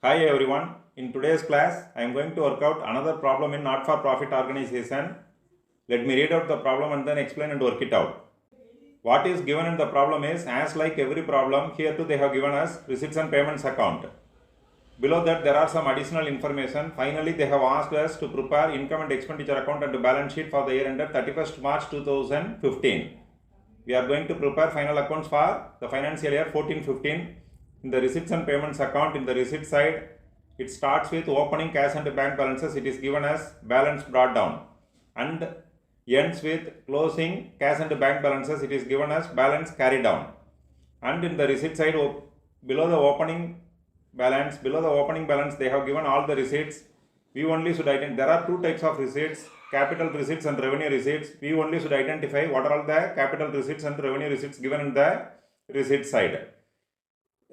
Hi everyone, in today's class I am going to work out another problem in not-for-profit organization. Let me read out the problem and then explain and work it out. What is given in the problem is, as like every problem, here too they have given us receipts and payments account. Below that there are some additional information. Finally they have asked us to prepare income and expenditure account and balance sheet for the year ended 31st March 2015. We are going to prepare final accounts for the financial year 14-15. In the receipts and payments account, in the receipt side, it starts with opening cash and bank balances. It is given as balance brought down, and ends with closing cash and bank balances. It is given as balance carried down. And in the receipt side, below the opening balance, they have given all the receipts. We only should identify. There are two types of receipts: capital receipts and revenue receipts. We only should identify what are all the capital receipts and revenue receipts given in the receipt side.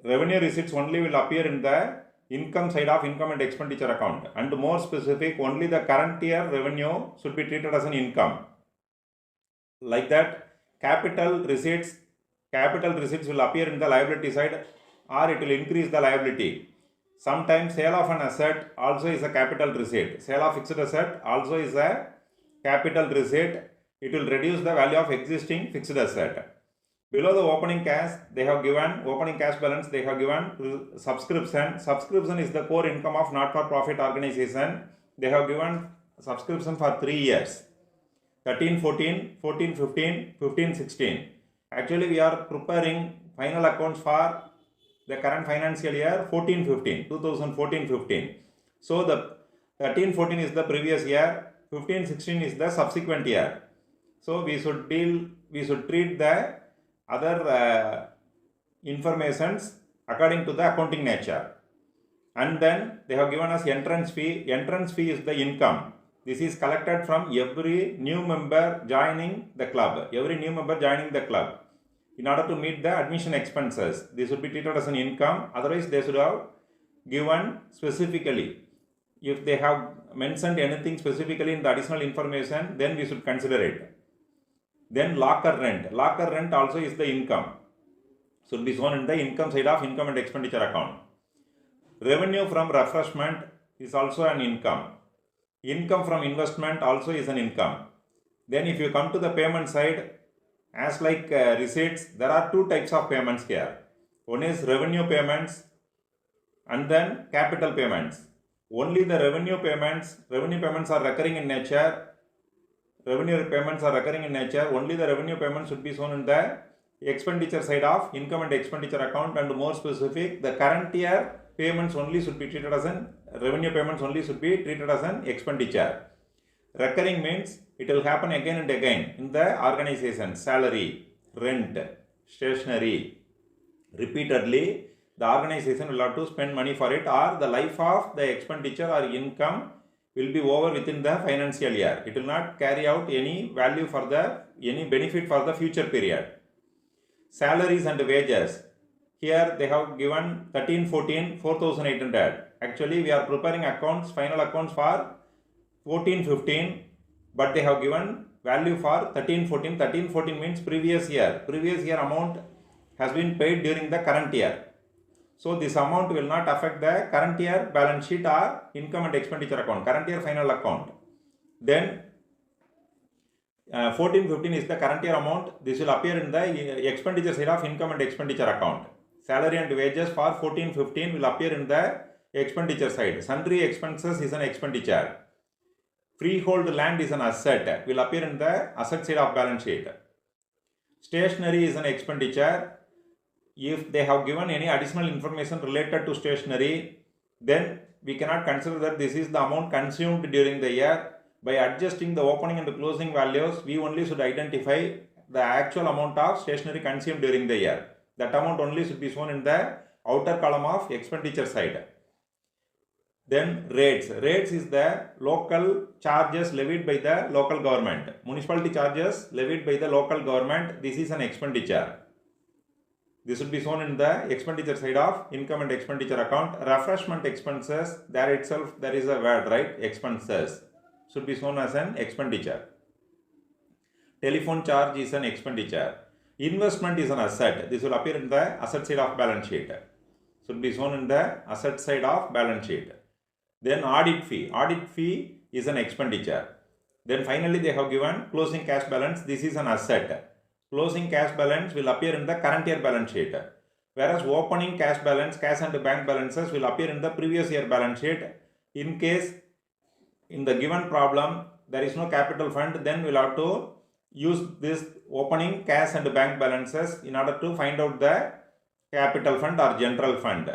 Revenue receipts only will appear in the income side of income and expenditure account, and more specific, only the current year revenue should be treated as an income. Like that, capital receipts will appear in the liability side, or it will increase the liability. Sometimes sale of an asset also is a capital receipt. Sale of fixed asset also is a capital receipt. It will reduce the value of existing fixed asset. Below the opening cash, they have given opening cash balance, they have given subscription. Subscription is the core income of not-for-profit organization. They have given subscription for 3 years, 13-14, 14-15, 15-16. Actually, we are preparing final accounts for the current financial year 14-15, 2014-15. So the 13-14 is the previous year, 15-16 is the subsequent year. So we should treat the other informations according to the accounting nature. And then they have given us entrance fee. Entrance fee is the income. This is collected from every new member joining the club. In order to meet the admission expenses, this should be treated as an income. Otherwise, they should have given specifically. If they have mentioned anything specifically in the additional information, then we should consider it. Then locker rent. Locker rent also is the income. Should be shown in the income side of income and expenditure account. Revenue from refreshment is also an income. Income from investment also is an income. Then if you come to the payment side, as like receipts, there are two types of payments here. One is revenue payments and then capital payments. Only the revenue payments are recurring in nature. Only the revenue payments should be shown in the expenditure side of income and expenditure account, and more specific, the current year payments only should be treated as an revenue payments only should be treated as an expenditure. Recurring means it will happen again and again in the organization. Salary, rent, stationery, repeatedly the organization will have to spend money for it, or the life of the expenditure or income will be over within the financial year. It will not carry out any value for any benefit for the future period. Salaries and wages. Here they have given 13-14, 4,800. Actually, we are preparing final accounts for 14-15, but they have given value for 13-14. 13-14 means previous year. Previous year amount has been paid during the current year. So this amount will not affect the current year balance sheet or income and expenditure account, current year final account. Then 14-15 is the current year amount. This will appear in the expenditure side of income and expenditure account. Salary and wages for 14-15 will appear in the expenditure side. Sundry expenses is an expenditure. Freehold land is an asset, will appear in the asset side of balance sheet. Stationery is an expenditure. If they have given any additional information related to stationery, then we cannot consider that this is the amount consumed during the year. By adjusting the opening and closing values, we only should identify the actual amount of stationery consumed during the year. That amount only should be shown in the outer column of expenditure side. Then rates. Rates is the local charges levied by the local government. Municipality charges levied by the local government. This is an expenditure. This should be shown in the expenditure side of income and expenditure account. Refreshment expenses, there itself there is a word, right? Expenses should be shown as an expenditure. Telephone charge is an expenditure. Investment is an asset. This will appear in the asset side of balance sheet. should be shown in the asset side of balance sheet. Then audit fee. Audit fee is an expenditure. Then finally they have given closing cash balance. This is an asset. Closing cash balance will appear in the current year balance sheet. Whereas opening cash balance, cash and bank balances will appear in the previous year balance sheet. In case in the given problem there is no capital fund, then we'll have to use this opening cash and bank balances in order to find out the capital fund or general fund.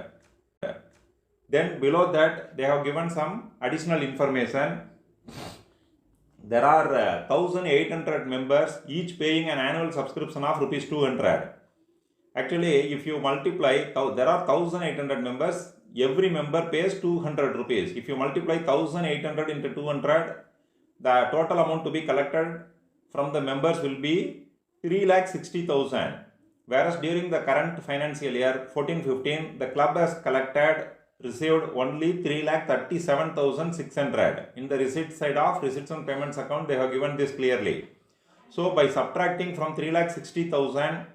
Then below that they have given some additional information. There are 1800 members, each paying an annual subscription of rupees 200. Actually, if you multiply, there are 1800 members, every member pays 200 rupees. If you multiply 1800 into 200, the total amount to be collected from the members will be 3,60,000. Whereas during the current financial year 14-15, the club has received only 3,37,600. In the receipt side of receipts and payments account, they have given this clearly. So by subtracting from 3,60,000,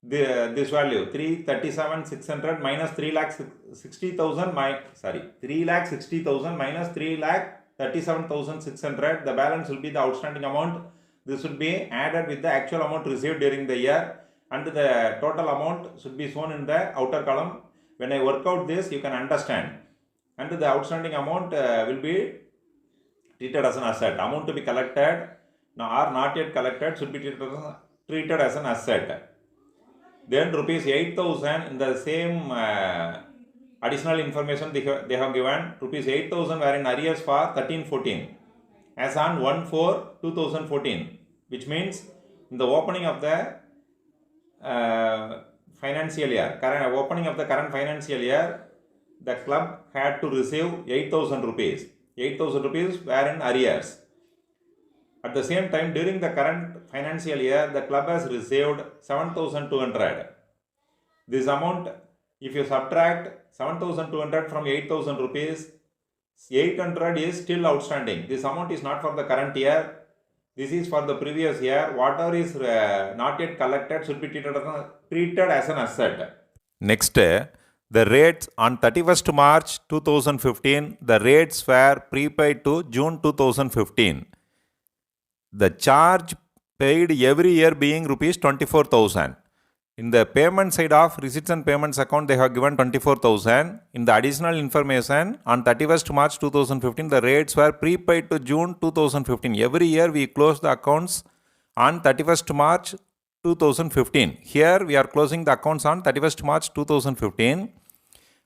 this value 337,600 minus 3,60,000 minus 3,37,600, the balance will be the outstanding amount. This should be added with the actual amount received during the year, and the total amount should be shown in the outer column. When I work out this, you can understand. And the outstanding amount will be treated as an asset. Amount to be collected or not yet collected should be treated as an asset. Then rupees 8,000 in the same additional information they have given. Rupees 8,000 were in arrears for 13-14 as on 1/4/2014, which means in the opening of the financial year, opening of the current financial year, the club had to receive 8,000 rupees. 8,000 rupees were in arrears. At the same time, during the current financial year, the club has received 7,200. This amount, if you subtract 7,200 from 8,000 rupees, 800 is still outstanding. This amount is not for the current year. This is for the previous year. Whatever is not yet collected should be treated as an asset. Next, the rates on 31st March 2015, the rates were prepaid to June 2015. The charge paid every year being rupees 24,000. In the payment side of receipts and payments account, they have given 24,000. In the additional information, on 31st March 2015, the rates were prepaid to June 2015. Every year we close the accounts on 31st March 2015. Here we are closing the accounts on 31st March 2015.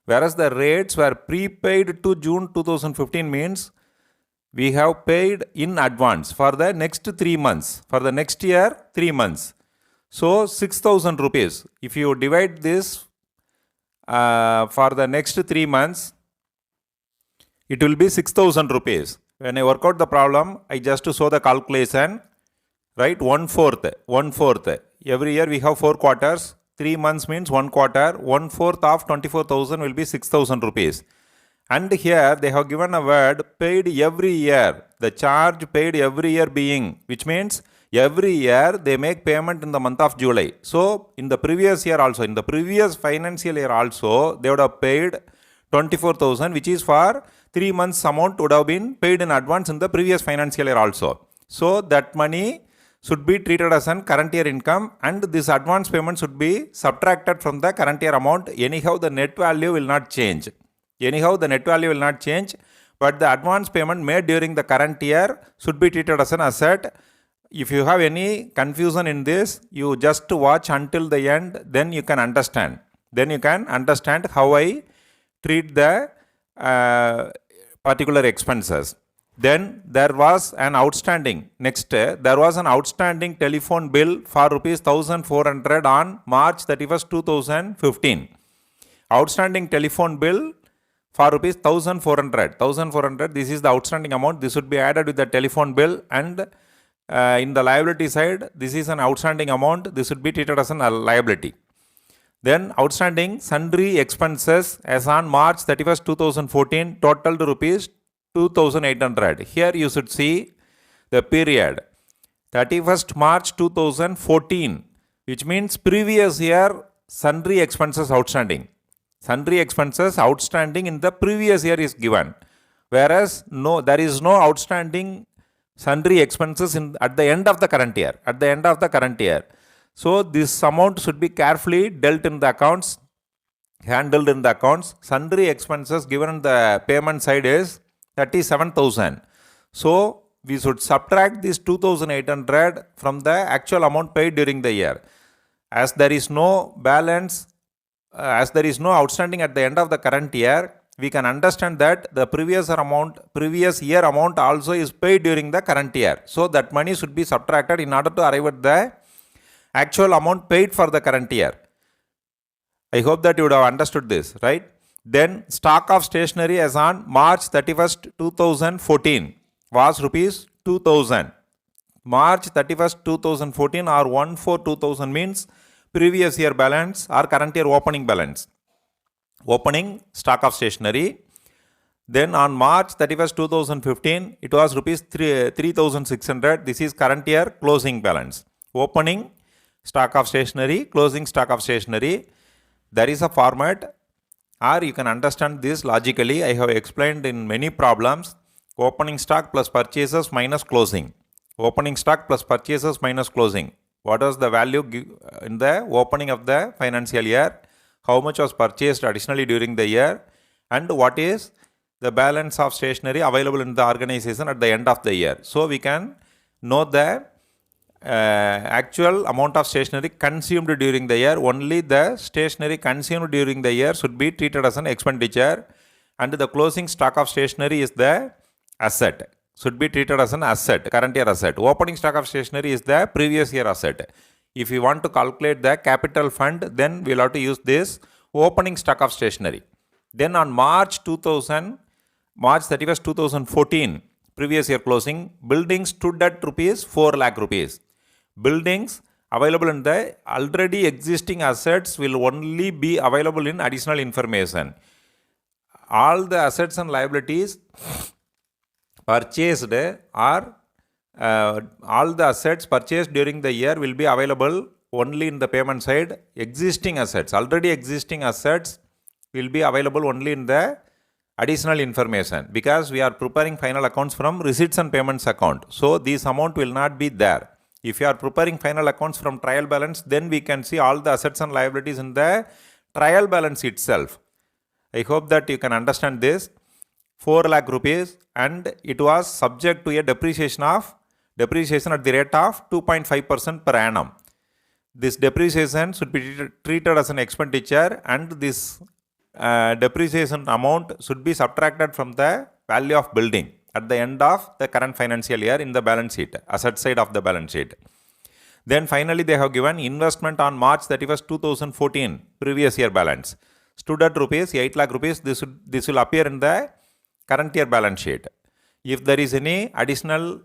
Whereas the rates were prepaid to June 2015 means we have paid in advance for the next 3 months. For the next year, 3 months. So 6,000 rupees. If you divide this for the next 3 months, it will be 6,000 rupees. When I work out the problem, I just show the calculation, right? 1/4. Every year we have 4 quarters. 3 months means 1 quarter. 1/4 of 24,000 will be 6,000 rupees. And here they have given a word paid every year. The charge paid every year being, which means every year they make payment in the month of July. So in the previous year also, in the previous financial year also, they would have paid 24,000, which is for 3 months amount would have been paid in advance in the previous financial year also. So that money should be treated as an current year income, and this advance payment should be subtracted from the current year amount. Anyhow, the net value will not change. But the advance payment made during the current year should be treated as an asset. If you have any confusion in this, you just watch until the end, then you can understand. How I treat the particular expenses. Then there was an outstanding. Next, there was an outstanding telephone bill for rupees 1,400 on March 31st, 2015. Outstanding telephone bill for rupees 1,400. This is the outstanding amount. This should be added with the telephone bill, and in the liability side, this is an outstanding amount. This should be treated as a liability. Then outstanding sundry expenses as on March 31st, 2014 totaled rupees 2,800. Here you should see the period 31st March 2014, which means previous year sundry expenses outstanding. Sundry expenses outstanding in the previous year is given. Whereas there is no outstanding sundry expenses at the end of the current year. So this amount should be carefully handled in the accounts. Sundry expenses given in the payment side is 37,000. So we should subtract this 2,800 from the actual amount paid during the year. As there is no outstanding at the end of the current year, we can understand that the previous year amount also is paid during the current year. So that money should be subtracted in order to arrive at the actual amount paid for the current year. I hope that you would have understood this, right? Then stock of stationery as on March 31st, 2014 was rupees 2,000. March 31st, 2014 or 1/4/2000 means previous year balance or current year opening balance. Opening stock of stationery. Then on March 31st, 2015, it was rupees 3,600. This is current year closing balance. Opening stock of stationery, closing stock of stationery. There is a format, or you can understand this logically. I have explained in many problems. Opening stock plus purchases minus closing. Opening stock plus purchases minus closing. What was the value in the opening of the financial year? How much was purchased additionally during the year? And what is the balance of stationery available in the organization at the end of the year? So we can know the actual amount of stationery consumed during the year. Only the stationery consumed during the year should be treated as an expenditure, and the closing stock of stationery is the asset, should be treated as an asset, current year asset. Opening stock of stationery is the previous year asset. If you want to calculate the capital fund, then we'll have to use this opening stock of stationery. Then on March 31st, 2014, previous year closing, buildings stood at 4 lakh rupees. Buildings available in the already existing assets will only be available in additional information. All the assets and liabilities purchased or all the assets purchased during the year will be available only in the payment side. Already existing assets will be available only in the additional information, because we are preparing final accounts from receipts and payments account. So this amount will not be there. If you are preparing final accounts from trial balance, then we can see all the assets and liabilities in the trial balance itself. I hope that you can understand this. 4 lakh rupees, and it was subject to a depreciation at the rate of 2.5% per annum. This depreciation should be treated as an expenditure, and this depreciation amount should be subtracted from the value of building at the end of the current financial year in the balance sheet, asset side of the balance sheet. Then finally they have given investment on March 31st, 2014, previous year balance, stood at 8 lakh rupees. This will appear in the current year balance sheet. If there is any additional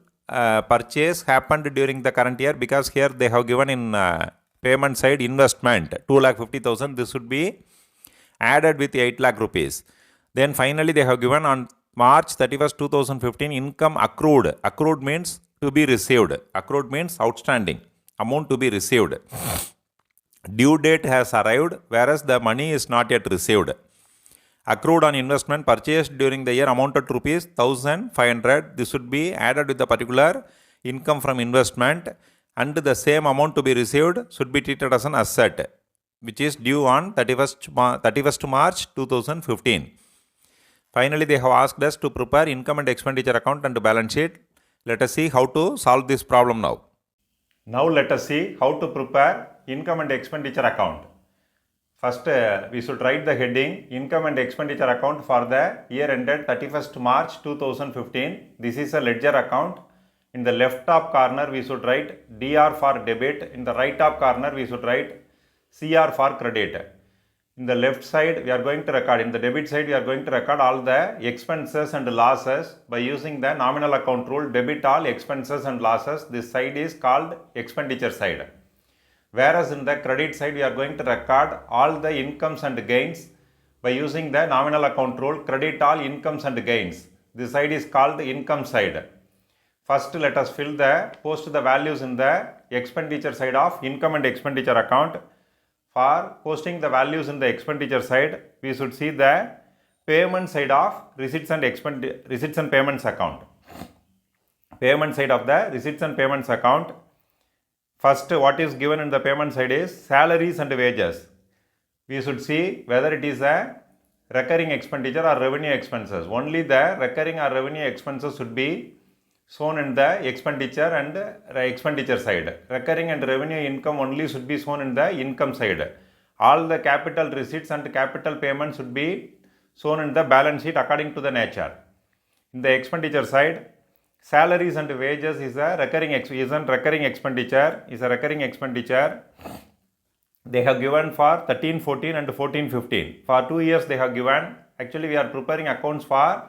purchase happened during the current year, because here they have given in payment side investment 2,50,000, this should be added with 8 lakh rupees. Then finally they have given on March 31st, 2015, income accrued. Accrued means to be received. Accrued means outstanding, amount to be received. Due date has arrived, whereas the money is not yet received. Accrued on investment purchased during the year amounted to rupees 1,500. This should be added with the particular income from investment, and the same amount to be received should be treated as an asset, which is due on 31st March 2015. Finally, they have asked us to prepare income and expenditure account and balance sheet. Let us see how to solve this problem now. Now let us see how to prepare income and expenditure account. First, we should write the heading income and expenditure account for the year ended 31st March 2015. This is a ledger account. In the left top corner, we should write DR for debit. In the right top corner, we should write CR for credit. In the left side, we are going to record, in the debit side, we are going to record all the expenses and losses by using the nominal account rule, debit all expenses and losses. This side is called expenditure side. Whereas in the credit side, we are going to record all the incomes and gains by using the nominal account rule, credit all incomes and gains. This side is called the income side. First, let us post the values in the expenditure side of income and expenditure account. For posting the values in the expenditure side, we should see the payment side of receipts and payments account. Payment side of the receipts and payments account. First, what is given in the payment side is salaries and wages. We should see whether it is a recurring expenditure or revenue expenses. Only the recurring or revenue expenses should be shown in the expenditure and expenditure side. Recurring and revenue income only should be shown in the income side. All the capital receipts and capital payments should be shown in the balance sheet according to the nature. In the expenditure side, salaries and wages is a recurring expenditure. They have given for 13-14 and 14-15. For 2 years they have given. Actually we are preparing accounts for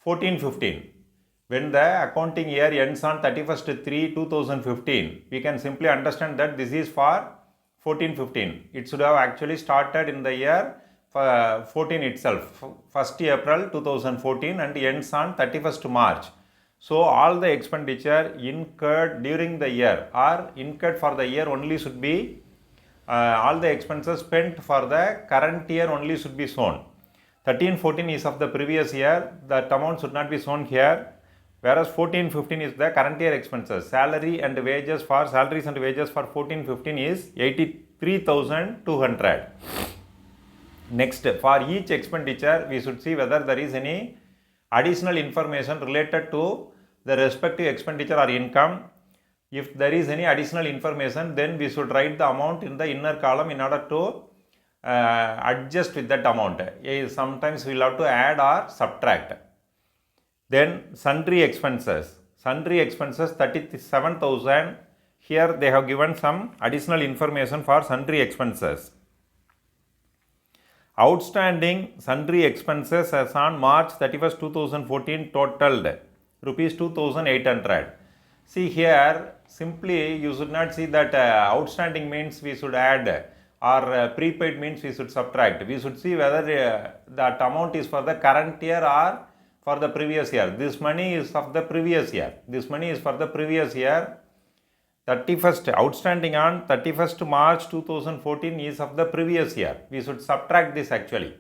14-15. When the accounting year ends on 31st-3-2015, we can simply understand that this is for 14-15. It should have actually started in the year 14 itself, 1st April 2014 and ends on 31st March. So all the expenditure incurred during the year or incurred for the year only should be, all the expenses spent for the current year only should be shown. 13-14 is of the previous year, that amount should not be shown here. Whereas 14-15 is the current year expenses. Salaries and wages for 14-15 is 83,200. Next, for each expenditure, we should see whether there is any additional information related to the respective expenditure or income. If there is any additional information, then we should write the amount in the inner column in order to adjust with that amount. Sometimes we will have to add or subtract. Then sundry expenses 37,000. Here they have given some additional information for sundry expenses. Outstanding sundry expenses as on March 31st, 2014 totaled rupees 2,800. See here, simply you should not see that outstanding means we should add or prepaid means we should subtract. We should see whether that amount is for the current year or for the previous year. This money is of the previous year. 31st outstanding on 31st March 2014 is of the previous year. We should subtract this actually.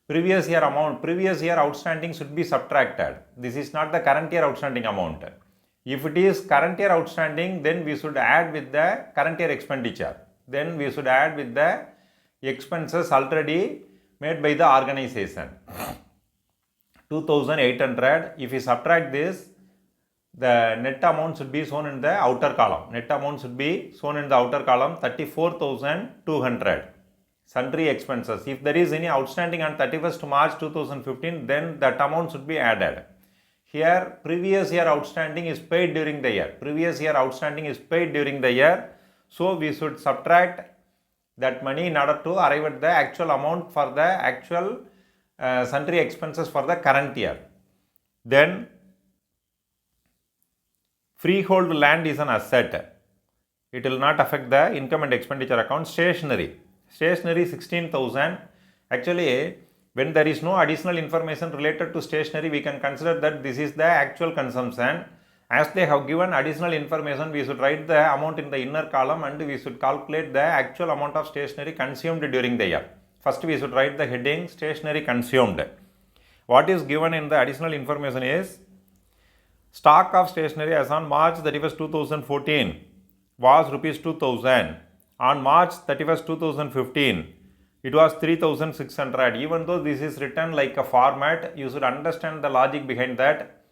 Previous year amount, previous year outstanding should be subtracted. This is not the current year outstanding amount. If it is current year outstanding, then we should add with the current year expenditure. Then we should add with the expenses already made by the organization. 2,800. If we subtract this, the net amount should be shown in the outer column. 34,200. Sundry expenses. If there is any outstanding on 31st March 2015, then that amount should be added. Here, previous year outstanding is paid during the year. So, we should subtract that money in order to arrive at the actual amount for the actual sundry expenses for the current year. Then, freehold land is an asset. It will not affect the income and expenditure account. Stationery 16,000. Actually, when there is no additional information related to stationery, we can consider that this is the actual consumption. As they have given additional information, we should write the amount in the inner column and we should calculate the actual amount of stationery consumed during the year. First, we should write the heading stationery consumed. What is given in the additional information is stock of stationery as on March 31st, 2014 was rupees 2,000. On March 31st, 2015, it was 3,600. Even though this is written like a format, you should understand the logic behind that.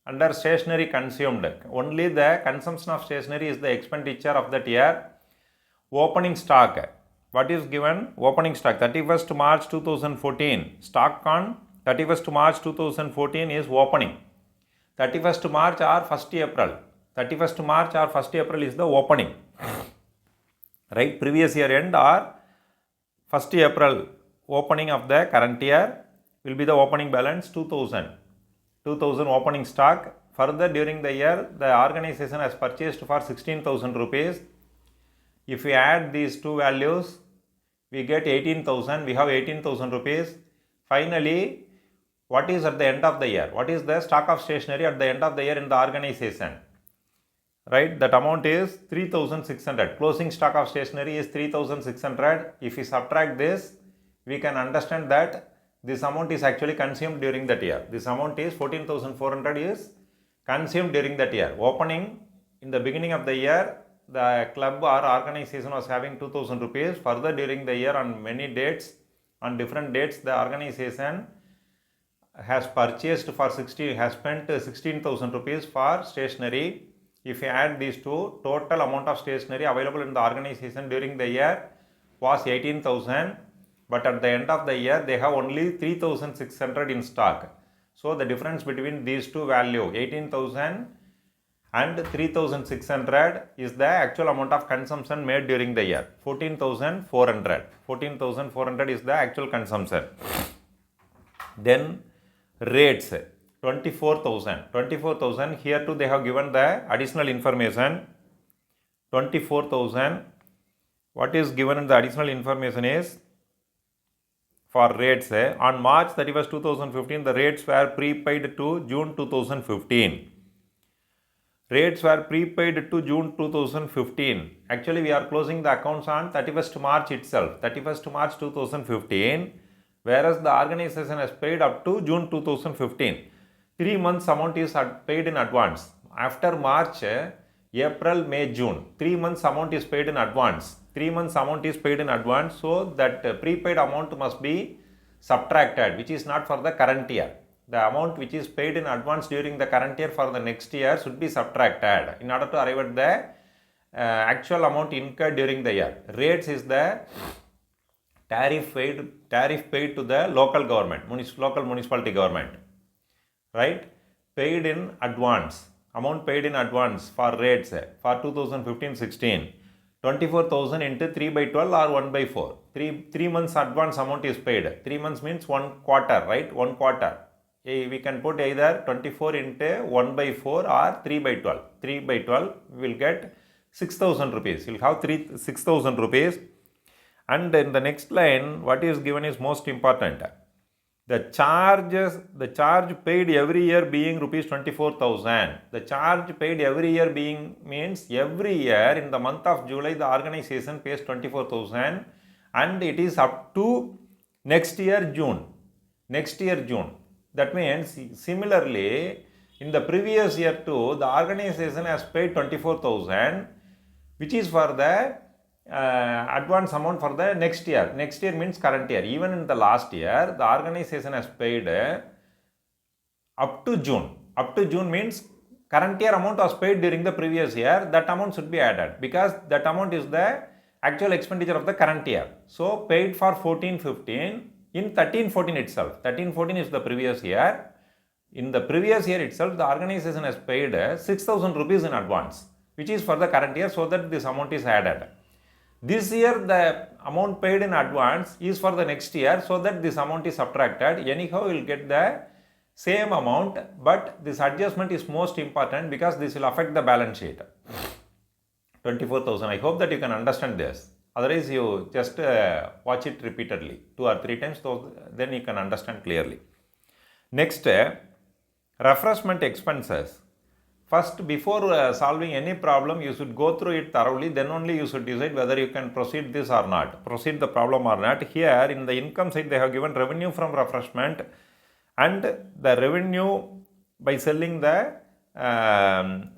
Under stationery consumed, only the consumption of stationery is the expenditure of that year. Opening stock. What is given? Opening stock 31st March 2014. Stock on 31st March 2014 is opening. 31st March or 1st April. 31st March or 1st April is the opening. Right? Previous year end or 1st April opening of the current year will be the opening balance 2,000 opening stock. Further, during the year, the organization has purchased for 16,000 rupees. If we add these two values, we get 18,000. We have 18,000 rupees. Finally, what is at the end of the year? What is the stock of stationery at the end of the year in the organization? right? That amount is 3600. Closing stock of stationery is 3600. If we subtract this, we can understand that this amount is actually consumed during that year. This amount is 14,400 is consumed during that year. Opening in the beginning of the year, the club or organization was having 2000 rupees. Further during the year, on many dates, on different dates, the organization has purchased for has spent 16,000 rupees for stationery. If you add these two, total amount of stationery available in the organization during the year was 18,000, but at the end of the year they have only 3,600 in stock. So the difference between these two value, 18,000 and 3,600, is the actual amount of consumption made during the year. 14,400. 14,400 is the actual consumption. Then rates, 24,000. 24,000, here too they have given the additional information. 24,000, what is given in the additional information is, for rates, on March 31st, 2015, the rates were prepaid to June 2015. Rates were prepaid to June 2015. Actually, we are closing the accounts on 31st March itself, 31st March 2015, whereas the organization has paid up to June 2015. 3 months amount is paid in advance. After March, April, May, June, 3 months amount is paid in advance. 3 months amount is paid in advance, so that prepaid amount must be subtracted, which is not for the current year. The amount which is paid in advance during the current year for the next year should be subtracted in order to arrive at the actual amount incurred during the year. Rates is the tariff paid to the local government, local municipality government, right? Paid in advance, amount paid in advance for rates for 2015-16, 24,000 into 3 by 12 or 1 by 4. 3 months advance amount is paid. 3 months means 1 quarter, right? 1 quarter. We can put either 24 into 1 by 4 or 3 by 12. 3 by 12, we will get 6,000 rupees. We will have 6,000 rupees. And in the next line, what is given is most important. The charge paid every year being rupees 24,000. The charge paid every year being means every year in the month of July the organization pays 24,000 and it is up to next year June. Next year June. That means similarly in the previous year too the organization has paid 24,000, which is for the advance amount for the next year. Next year means current year. Even in the last year the organization has paid up to June. Up to June means current year amount was paid during the previous year. That amount should be added because that amount is the actual expenditure of the current year. So paid for 14-15 in 13-14 itself. 13-14 is the previous year. In the previous year itself the organization has paid 6,000 rupees in advance, which is for the current year, so that this amount is added. This year the amount paid in advance is for the next year, so that this amount is subtracted. Anyhow you will get the same amount, but this adjustment is most important because this will affect the balance sheet. 24,000. I hope that you can understand this. Otherwise you just watch it repeatedly 2 or 3 times, so then you can understand clearly. Next, refreshment expenses. First, before solving any problem, you should go through it thoroughly, then only you should decide whether you can proceed this or not, proceed the problem or not. Here in the income side they have given revenue from refreshment and the revenue by selling the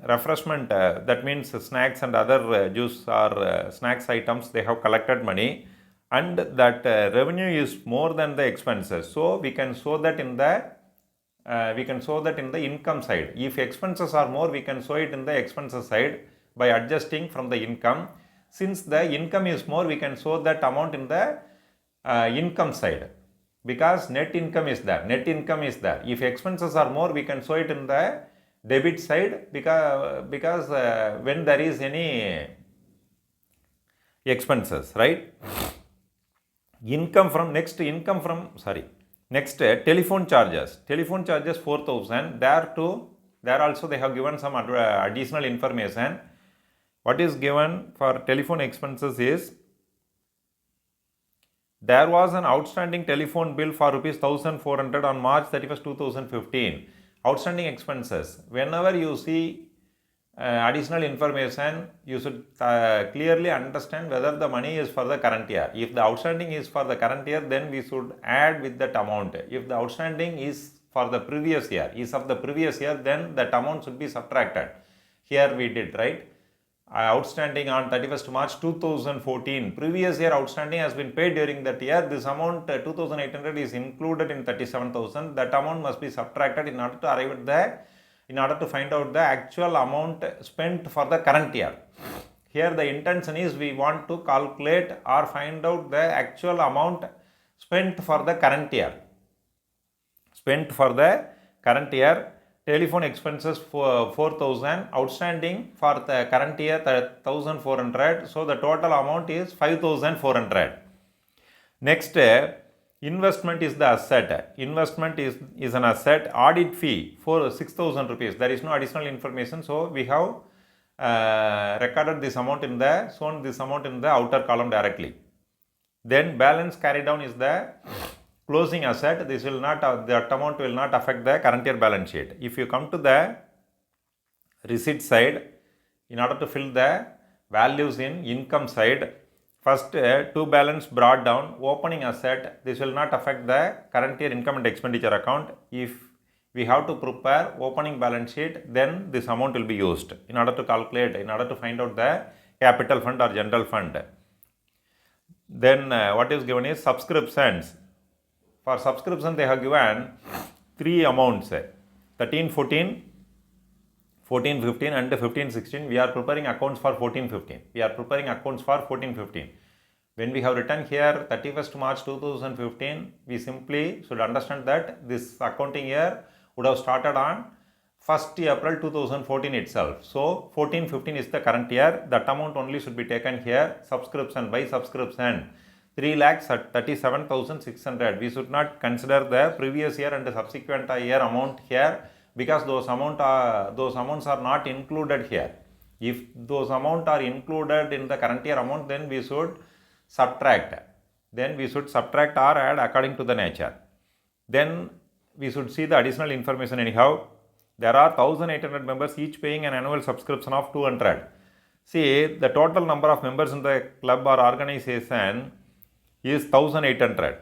refreshment, that means snacks and other juice or snacks items, they have collected money, and that revenue is more than the expenses. So we can show that in the income side. If expenses are more, we can show it in the expenses side by adjusting from the income. Since the income is more, we can show that amount in the income side because net income is there. Net income is there. If expenses are more, we can show it in the debit side because when there is any expenses, right? Next, telephone charges. Telephone charges 4,000. There also they have given some additional information. What is given for telephone expenses is, there was an outstanding telephone bill for rupees 1,400 on March 31st, 2015. Outstanding expenses. Whenever you see additional information, you should clearly understand whether the money is for the current year. If the outstanding is for the current year, then we should add with that amount. If the outstanding is for the previous year, then that amount should be subtracted. Here we did, right? Outstanding on 31st March 2014. Previous year outstanding has been paid during that year. This amount 2800 is included in 37,000. That amount must be subtracted in order to arrive at in order to find out the actual amount spent for the current year. Here the intention is we want to calculate or find out the actual amount spent for the current year. Telephone expenses for 4,000, outstanding for the current year 1,400. So the total amount is 5,400. Next, investment is the asset. Investment is an asset. Audit fee for 6,000 rupees. There is no additional information. So we have recorded this amount shown this amount in the outer column directly. Then balance carried down is the closing asset. This will not, that amount will not affect the current year balance sheet. If you come to the receipt side, in order to fill the values in income side, first to balance brought down, opening asset, this will not affect the current year income and expenditure account. If we have to prepare opening balance sheet, then this amount will be used in order to calculate, in order to find out the capital fund or general fund. Then what is given is subscriptions. For subscription they have given three amounts, 13-14, 14-15 and 15-16. We are preparing accounts for 14-15. When we have written here 31st March 2015, we simply should understand that this accounting year would have started on 1st April 2014 itself. So 14-15 is the current year. That amount only should be taken here. Subscription, by subscription 3,37,600. We should not consider the previous year and the subsequent year amount here, because those amounts are not included here. If those amounts are included in the current year amount, then we should subtract. Or add according to the nature. Then we should see the additional information anyhow. There are 1,800 members, each paying an annual subscription of 200. See, the total number of members in the club or organization is 1,800,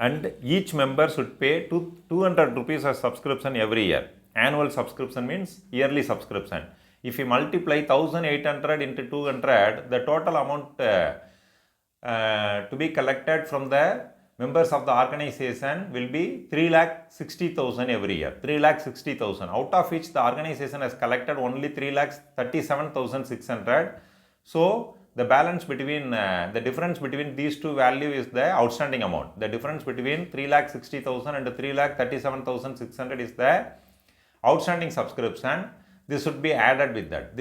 and each member should pay 200 rupees as subscription every year. Annual subscription means yearly subscription. If you multiply 1,800 into 200, the total amount to be collected from the members of the organization will be 3,60,000 every year. 3,60,000, out of which the organization has collected only 3,37,600. So the balance between the difference between these two values is the outstanding amount. The difference between 3,60,000 and 3,37,600 is the outstanding subscription. This should be added with that.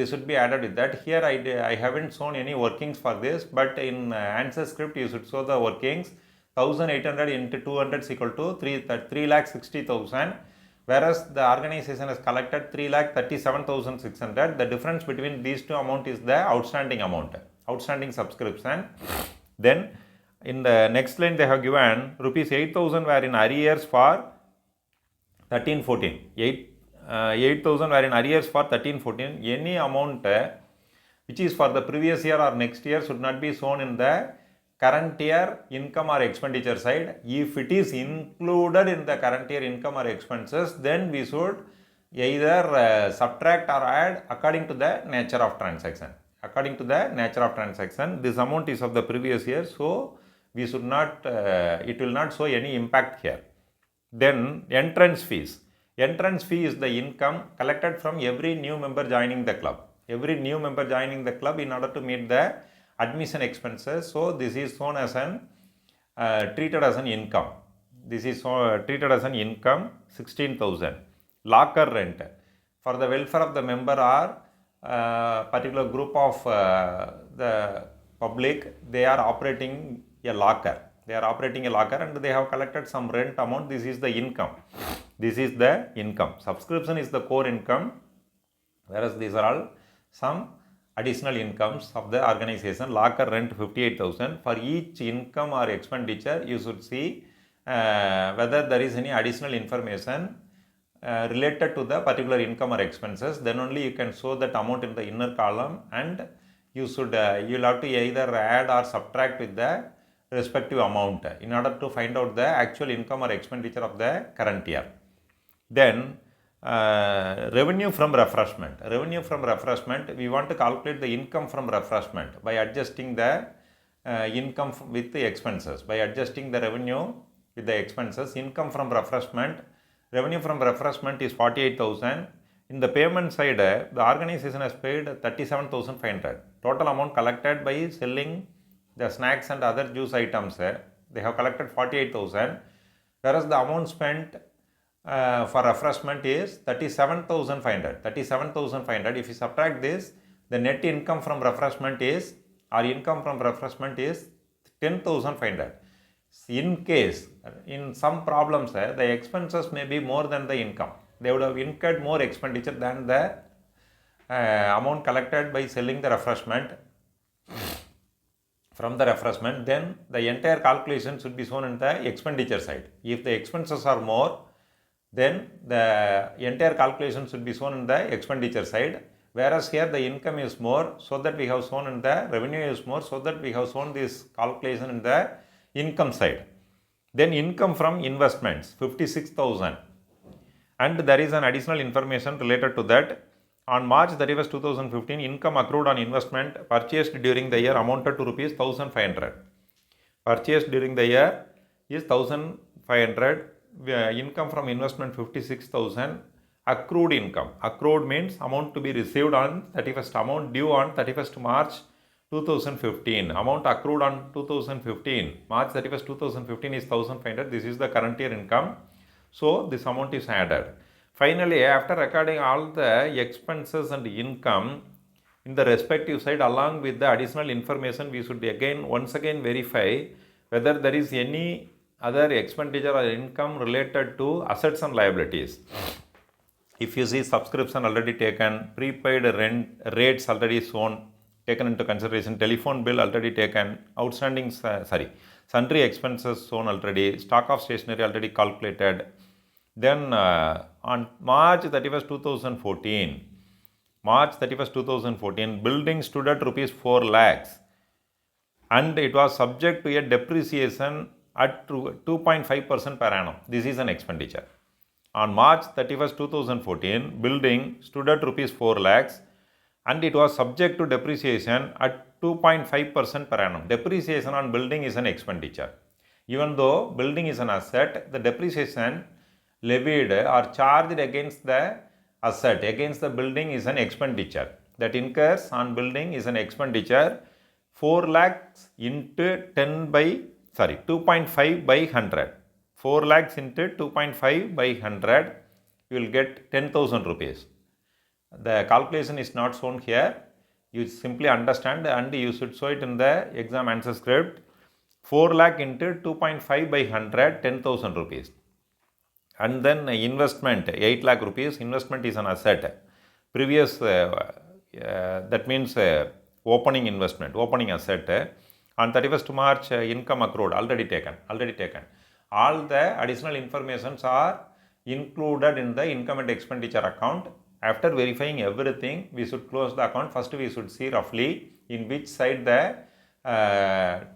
Here I haven't shown any workings for this, but in answer script you should show the workings. 1,800 into 200 is equal to 3,60,000, whereas the organization has collected 3,37,600. The difference between these two amount is the outstanding amount, outstanding subscription. Then in the next line they have given rupees 8,000 were in arrears for 13-14. 8,000 were in arrears for 13-14. Any amount which is for the previous year or next year should not be shown in the current year income or expenditure side. If it is included in the current year income or expenses, then we should either subtract or add according to the nature of transaction. This amount is of the previous year, so we should not, it will not show any impact here. Then entrance fees. Entrance fee is the income collected from every new member joining the club. In order to meet the admission expenses. So this is shown as treated as an income. 16,000. Locker rent. For the welfare of the member or particular group of the public, they are operating a locker. And they have collected some rent amount. This is the income. Subscription is the core income, whereas these are all some additional incomes of the organization. Locker rent 58,000. For each income or expenditure, you should see whether there is any additional information related to the particular income or expenses, then only you can show that amount in the inner column, and you should you'll have to either add or subtract with the respective amount in order to find out the actual income or expenditure of the current year. Then revenue from refreshment. Revenue from refreshment, we want to calculate the income from refreshment by adjusting the income with the expenses. By adjusting the revenue with the expenses, income from refreshment, revenue from refreshment is 48,000. In the payment side, the organization has paid 37,500. Total amount collected by selling the snacks and other juice items, they have collected 48,000, whereas the amount spent for refreshment is 37,500. 37,500. If you subtract this, the net income from refreshment is, or income from refreshment is 10,500. In case, in some problems, the expenses may be more than the income. They would have incurred more expenditure than the amount collected by selling the refreshment from the refreshment. Then the entire calculation should be shown in the expenditure side. If the expenses are more, then the entire calculation should be shown in the expenditure side, whereas here the income is more, so that we have shown in the revenue is more, so that we have shown this calculation in the income side. Then income from investments, 56,000, and there is an additional information related to that. On March 31st, 2015, income accrued on investment purchased during the year amounted to rupees 1,500. Purchased during the year is 1,500. Income from investment 56,000. Accrued income. Accrued means amount to be received on 31st, amount due on 31st March 2015. Amount accrued on 2015. March 31st, 2015 is 1,500. This is the current year income. So this amount is added. Finally, after recording all the expenses and income in the respective side along with the additional information, we should once again verify whether there is any other expenditure or income related to assets and liabilities. If you see subscription already taken, prepaid rent rates already shown, taken into consideration, telephone bill already taken, outstanding sundry expenses shown already, stock of stationery already calculated. Then on March 31st, 2014, building stood at rupees 4 lakhs and it was subject to a depreciation at 2.5% per annum. This is an expenditure. On March 31st, 2014, building stood at rupees 4 lakhs and it was subject to depreciation at 2.5% per annum. Depreciation on building is an expenditure. Even though building is an asset, the depreciation levied or charged against the asset, against the building, is an expenditure. That incurs on building is an expenditure. 4 lakhs into 2.5 by 100. 4 lakhs into 2.5 by 100, you will get 10,000 rupees. The calculation is not shown here. You simply understand and you should show it in the exam answer script. 4 lakh into 2.5 by 100, 10,000 rupees. And then investment, 8 lakh rupees. Investment is an asset. Previous, that means opening investment, opening asset. On 31st March, income accrued, already taken. All the additional informations are included in the income and expenditure account. After verifying everything, we should close the account. First, we should see roughly in which side the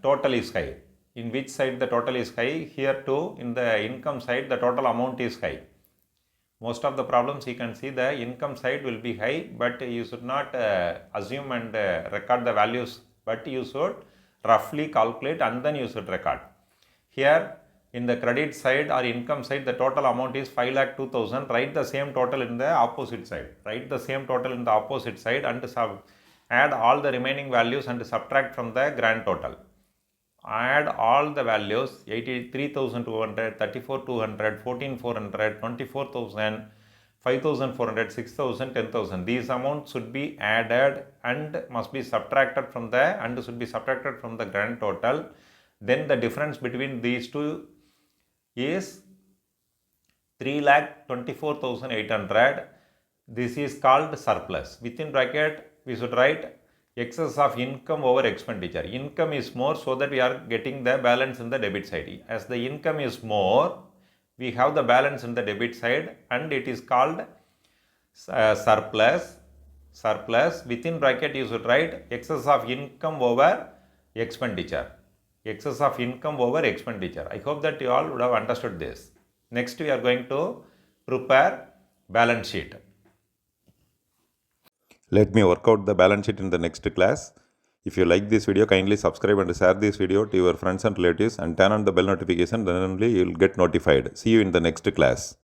total is high. In which side the total is high. Here too, in the income side, the total amount is high. Most of the problems you can see the income side will be high, but you should not assume and record the values, but you should roughly calculate and then you should record. Here in the credit side or income side, the total amount is 5,02,000. Write the same total in the opposite side. Write the same total in the opposite side and add all the remaining values and subtract from the grand total. Add all the values: 83,200, 34,200, 14,400, 24,000, 5,400, 6,000, 10,000. These amounts should be added and must be subtracted from the grand total. Then the difference between these two is 3,24,800. This is called surplus. Within bracket we should write excess of income over expenditure. Income is more, so that we are getting the balance in the debit side. As the income is more, we have the balance in the debit side and it is called surplus. Surplus, within bracket you should write excess of income over expenditure. Excess of income over expenditure. I hope that you all would have understood this. Next we are going to prepare balance sheet. Let me work out the balance sheet in the next class. If you like this video, kindly subscribe and share this video to your friends and relatives and turn on the bell notification, then only you will get notified. See you in the next class.